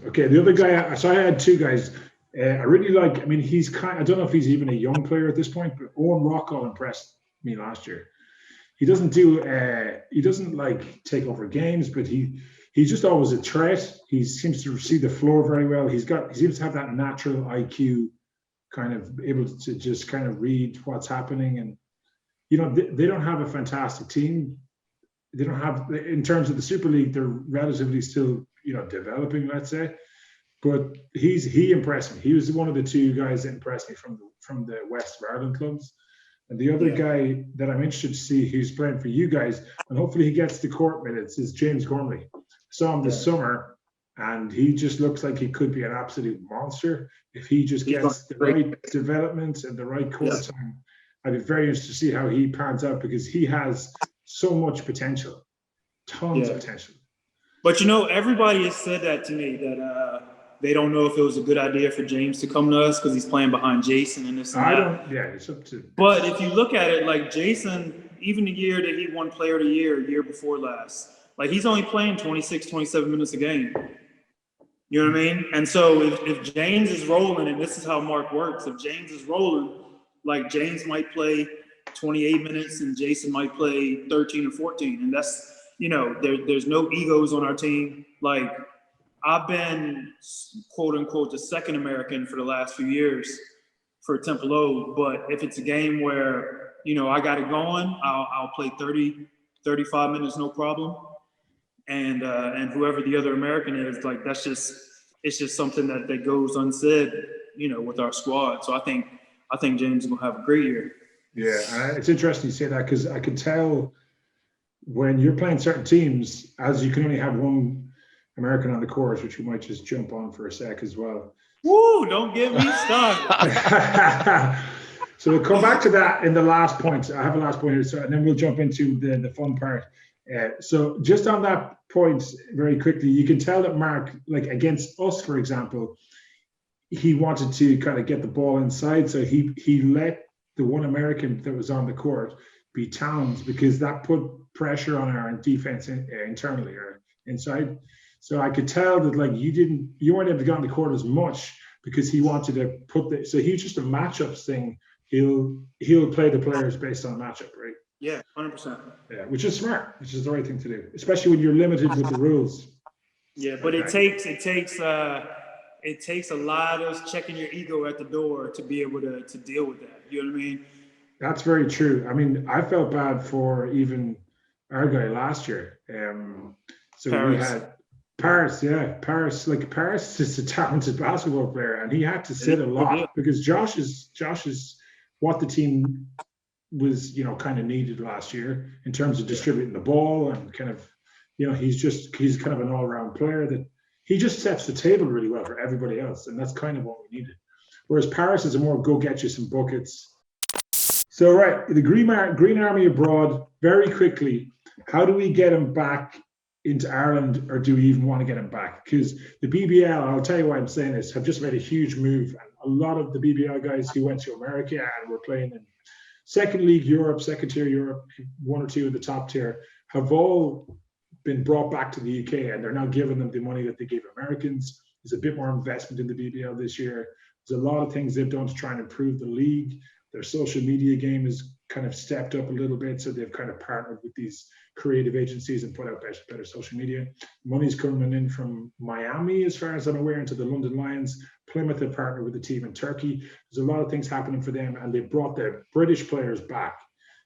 Okay, the other guy. So I had two guys. I really like. I mean, I don't know if he's even a young player at this point, but Owen Rockall impressed me last year. He doesn't do. He doesn't like take over games, but he's just always a threat. He seems to see the floor very well. He seems to have that natural IQ, kind of able to just kind of read what's happening. And they don't have a fantastic team. They don't have, in terms of the Super League, they're relatively still developing, let's say. But he impressed me. He was one of the two guys that impressed me from the West of Ireland clubs. And the other guy that I'm interested to see who's playing for you guys, and hopefully he gets the court minutes, is James Gormley. I saw him this summer, and he just looks like he could be an absolute monster if he just gets the right development and the right court time. I'd be very interested to see how he pans out, because he has so much potential, tons of potential. But everybody has said that to me, that they don't know if it was a good idea for James to come to us because he's playing behind Jason and this and that. It's up to. But if you look at it, like Jason, even the year that he won Player of the year before last, like he's only playing 26, 27 minutes a game. You know what I mean? And so if James is rolling, and this is how Mark works, if James is rolling, like James might play 28 minutes and Jason might play 13 or 14. And that's, there's no egos on our team. Like, I've been, quote unquote, the second American for the last few years for Temple O. But if it's a game where, I got it going, I'll play 30, 35 minutes, no problem. And whoever the other American is, like, it's just something that goes unsaid, with our squad. So I think James is going to have a great year. Yeah, it's interesting you say that, because I can tell when you're playing certain teams, as you can only have one American on the court, which we might just jump on for a sec as well. Woo, don't get me started. So we'll come back to that in the last point. I have a last point here, and then we'll jump into the fun part. So just on that point, very quickly, you can tell that Mark, like against us, for example, he wanted to kind of get the ball inside. So he let the one American that was on the court be Towns, because that put pressure on our defense internally or inside. So I could tell that, like, you weren't able to get on the court as much because he wanted to so he's just a matchups thing. He'll play the players based on matchup, right? Yeah, 100%. Yeah, which is smart, which is the right thing to do, especially when you're limited with the rules. Yeah, but it takes a lot of checking your ego at the door to be able to deal with that. You know what I mean? That's very true. I mean, I felt bad for even our guy last year. So Paris. We had Paris, Paris is a talented basketball player, and he had to sit a lot because Josh is what the team was, kind of needed last year in terms of distributing the ball and kind of, he's kind of an all-around player that he just sets the table really well for everybody else, and that's kind of what we needed. Whereas Paris is a more go get you some buckets. So right, the Green Army abroad, very quickly, how do we get him back into Ireland, or do we even want to get him back? Because the BBL, I'll tell you why I'm saying this, have just made a huge move. And a lot of the BBL guys who went to America and were playing in second league Europe, second tier Europe, one or two of the top tier, have all been brought back to the UK, and they're now giving them the money that they gave Americans. There's a bit more investment in the BBL this year. There's a lot of things they've done to try and improve the league. Their social media game has kind of stepped up a little bit, so they've kind of partnered with these creative agencies and put out better social media. Money's coming in from Miami, as far as I'm aware, into the London Lions. Plymouth have partnered with the team in Turkey. There's a lot of things happening for them, and they brought their British players back.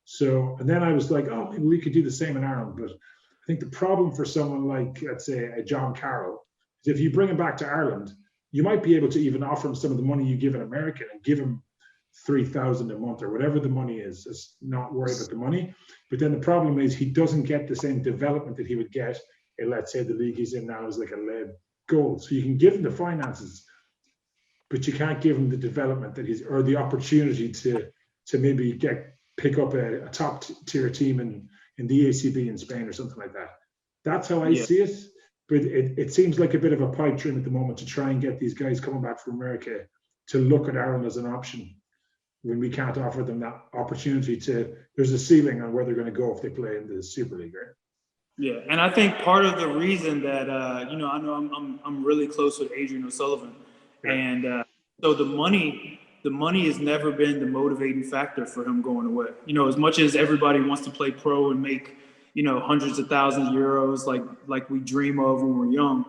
So, and then I was like, oh, maybe we could do the same in Ireland. But I think the problem for someone like, let's say, a John Carroll, is if you bring him back to Ireland, you might be able to even offer him some of the money you give an American and give him $3,000 a month or whatever the money is. Just not worry about the money. But then the problem is he doesn't get the same development that he would get in, let's say, the league he's in now is like a lead gold. So you can give him the finances, but you can't give him the development that or the opportunity to maybe pick up a top tier team in the ACB in Spain or something like that. That's how I see it. But it seems like a bit of a pipe dream at the moment to try and get these guys coming back from America to look at Ireland as an option, when we can't offer them that opportunity there's a ceiling on where they're going to go if they play in the Super League, right? Yeah, and I think part of the reason that I know I'm really close with Adrian O'Sullivan, and so the money has never been the motivating factor for him going away. As much as everybody wants to play pro and make hundreds of thousands of euros like we dream of when we're young,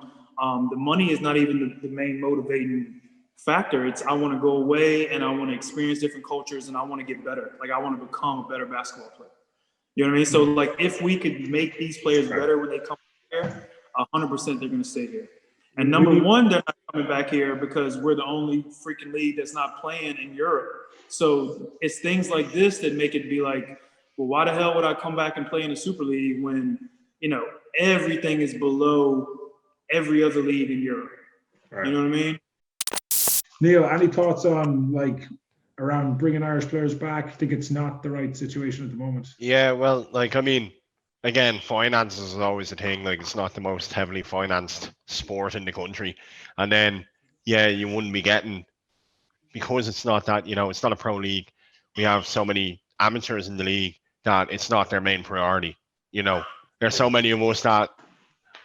the money is not even the main motivating factor. It's I want to go away and I want to experience different cultures and I want to get better. Like I want to become a better basketball player. You know what I mean? So, like, if we could make these players better when they come here, 100% they're going to stay here. And number one, they're not coming back here because we're the only freaking league that's not playing in Europe. So it's things like this that make it be like, well, why the hell would I come back and play in the SuperLeague when, everything is below every other league in Europe? Right. You know what I mean? Neil, any thoughts on, around bringing Irish players back? I think it's not the right situation at the moment. Yeah, well, again, finances is always a thing. It's not the most heavily financed sport in the country. And then, you wouldn't be getting, because it's not that, it's not a pro league. We have so many amateurs in the league that it's not their main priority. There's so many of us that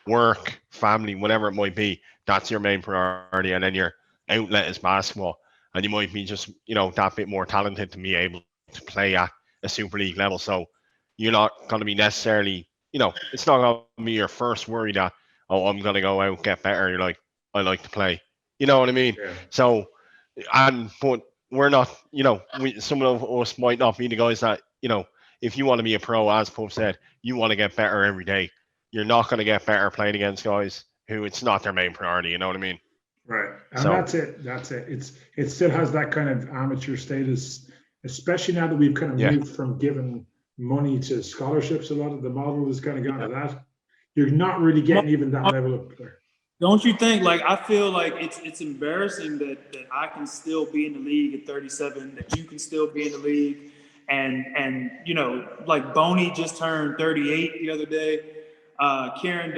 work, family, whatever it might be, that's your main priority. And then your outlet is basketball. And you might be just, that bit more talented to be able to play at a Super League level. So you're not going to be necessarily, it's not going to be your first worry that, oh, I'm going to go out, get better. You're like, I like to play. You know what I mean? Yeah. So, but we're not, some of us might not be the guys that, if you want to be a pro, as Puff said, you want to get better every day. You're not going to get better playing against guys who it's not their main priority. You know what I mean? Right. And that's it. It still has that kind of amateur status, especially now that we've kind of moved from giving money to scholarships. A lot of the model has kind of gone to that. You're not really getting even that level of player. Don't you think? I feel like it's embarrassing that I can still be in the league at 37, that you can still be in the league, and Boney just turned 38 the other day. Kieran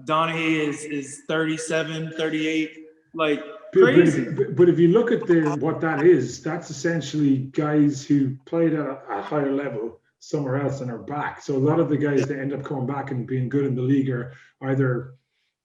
Donahue is 37, 38, crazy. But if you look at what that is, that's essentially guys who played at a higher level somewhere else and are back. So a lot of the guys that end up coming back and being good in the league are either.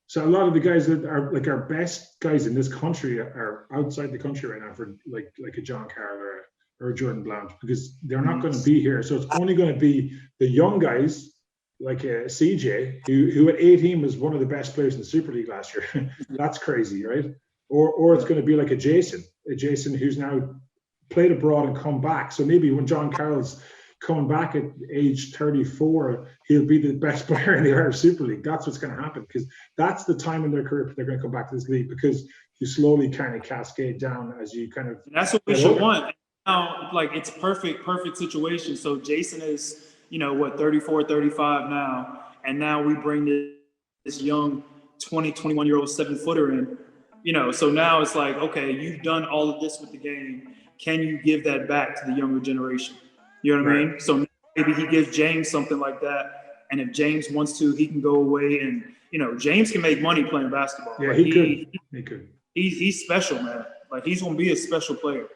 So a lot of the guys that are our best guys in this country are outside the country right now for like a John Carroll or a Jordan Blount, because they're not going to be here. So it's only going to be the young guys like CJ, who at 18 was one of the best players in the Super League last year. That's crazy, right? Or it's going to be like a Jason who's now played abroad and come back. So maybe when John Carroll's coming back at age 34, he'll be the best player in the Irish Super League. That's what's going to happen, because that's the time in their career they're going to come back to this league, because you slowly kind of cascade down as you kind of. And that's what we should want. Now, it's perfect situation. So Jason is, 34, 35 now, and now we bring this young 20, 21-year-old 7-footer in. So now it's like, okay, you've done all of this with the game. Can you give that back to the younger generation? You know what I mean? So maybe he gives James something like that, and if James wants to, he can go away and, James can make money playing basketball. Yeah, he could. He's special, man. He's going to be a special player,